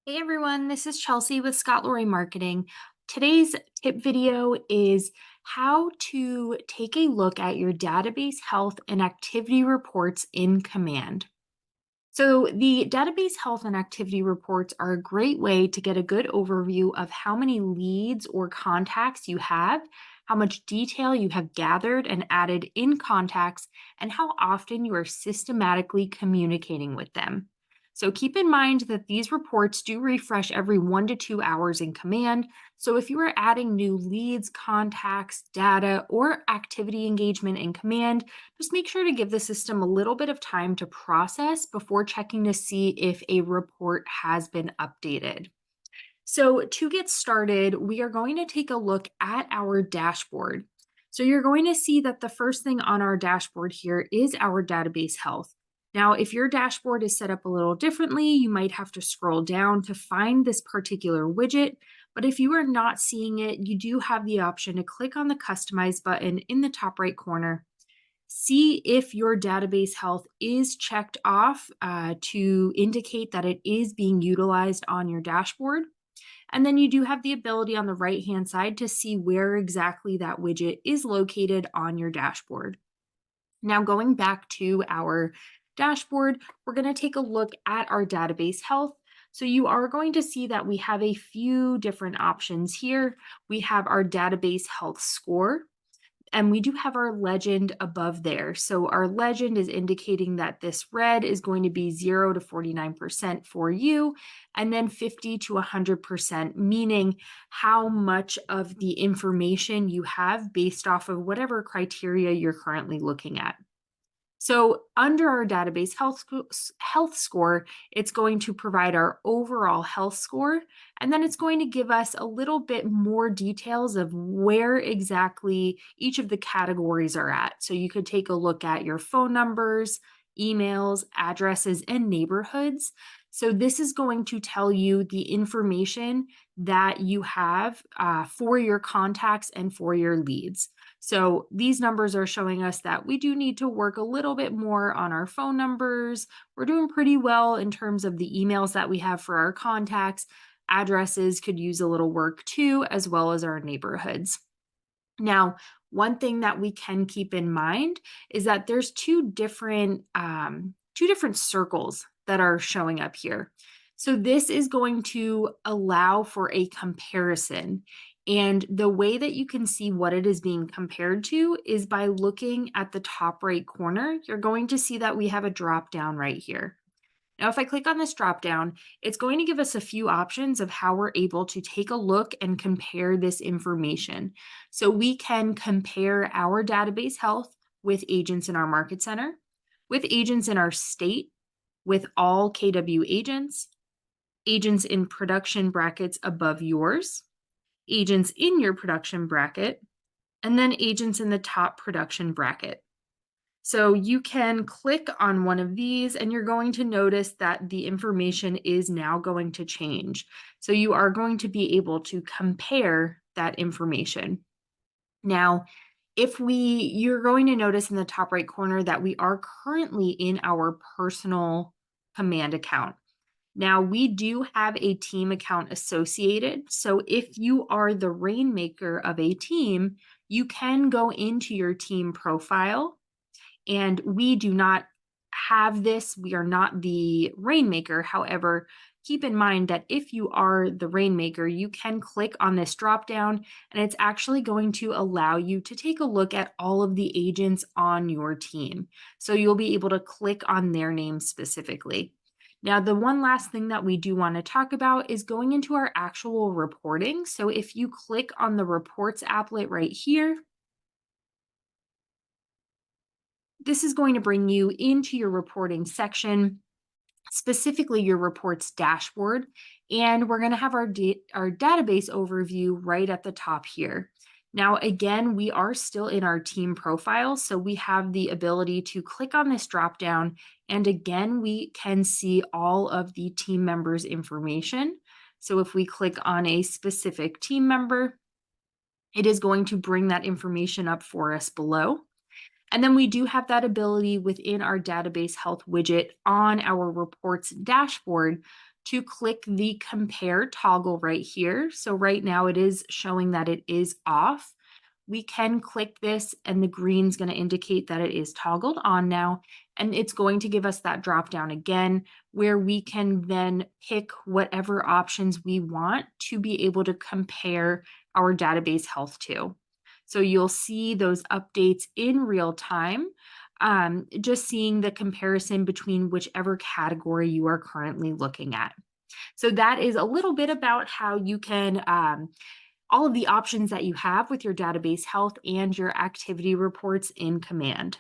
Hey everyone, this is Chelsea with Scott Lorray Marketing. Today's tip video is how to take a look at your database health and activity reports in Command. So, the database health and activity reports are a great way to get a good overview of how many leads or contacts you have, how much detail you have gathered and added in contacts, and how often you are systematically communicating with them. So, keep in mind that these reports do refresh every 1 to 2 hours in Command. So, if you are adding new leads, contacts, data, or activity engagement in Command, just make sure to give the system a little bit of time to process before checking to see if a report has been updated. So, to get started, we are going to take a look at our dashboard. So, you're going to see that the first thing on our dashboard here is our database health. Now, if your dashboard is set up a little differently, you might have to scroll down to find this particular widget. But if you are not seeing it, you do have the option to click on the Customize button in the top right corner. See if your database health is checked off to indicate that it is being utilized on your dashboard. And then you do have the ability on the right-hand side to see where exactly that widget is located on your dashboard. Now, going back to our dashboard, we're going to take a look at our database health. So you are going to see that we have a few different options here. We have our database health score, and we do have our legend above there. So our legend is indicating that this red is going to be 0 to 49% for you, and then 50 to 100%, meaning how much of the information you have based off of whatever criteria you're currently looking at. So under our database health score, it's going to provide our overall health score, and then it's going to give us a little bit more details of where exactly each of the categories are at. So you could take a look at your phone numbers, emails, addresses, and neighborhoods. So this is going to tell you the information that you have for your contacts and for your leads. So these numbers are showing us that we do need to work a little bit more on our phone numbers. We're doing pretty well in terms of the emails that we have for our contacts. Addresses could use a little work too, as well as our neighborhoods. Now, one thing that we can keep in mind is that there's two different circles that are showing up here. So this is going to allow for a comparison. And the way that you can see what it is being compared to is by looking at the top right corner. You're going to see that we have a drop down right here. Now, if I click on this drop down, it's going to give us a few options of how we're able to take a look and compare this information. So we can compare our database health with agents in our market center, with agents in our state, with all KW agents, agents in production brackets above yours, agents in your production bracket, and then agents in the top production bracket. So you can click on one of these and you're going to notice that the information is now going to change. So you are going to be able to compare that information. Now, you're going to notice in the top right corner that we are currently in our personal Command account. Now, we do have a team account associated. So if you are the rainmaker of a team, you can go into your team profile, and we do not have this. We are not the rainmaker. However, keep in mind that if you are the rainmaker, you can click on this drop down and it's actually going to allow you to take a look at all of the agents on your team. So you'll be able to click on their names specifically. Now, the one last thing that we do want to talk about is going into our actual reporting. So if you click on the reports applet right here, this is going to bring you into your reporting section, specifically your reports dashboard. And we're going to have our database overview right at the top here. Now, again, we are still in our team profile, so we have the ability to click on this drop down, and again, we can see all of the team members' information. So if we click on a specific team member, it is going to bring that information up for us below. And then we do have that ability within our database health widget on our reports dashboard to click the compare toggle right here. So right now it is showing that it is off. We can click this and the green's going to indicate that it is toggled on now. And it's going to give us that drop down again where we can then pick whatever options we want to be able to compare our database health to. So you'll see those updates in real time, just seeing the comparison between whichever category you are currently looking at. So that is a little bit about how you can all of the options that you have with your database health and your activity reports in Command.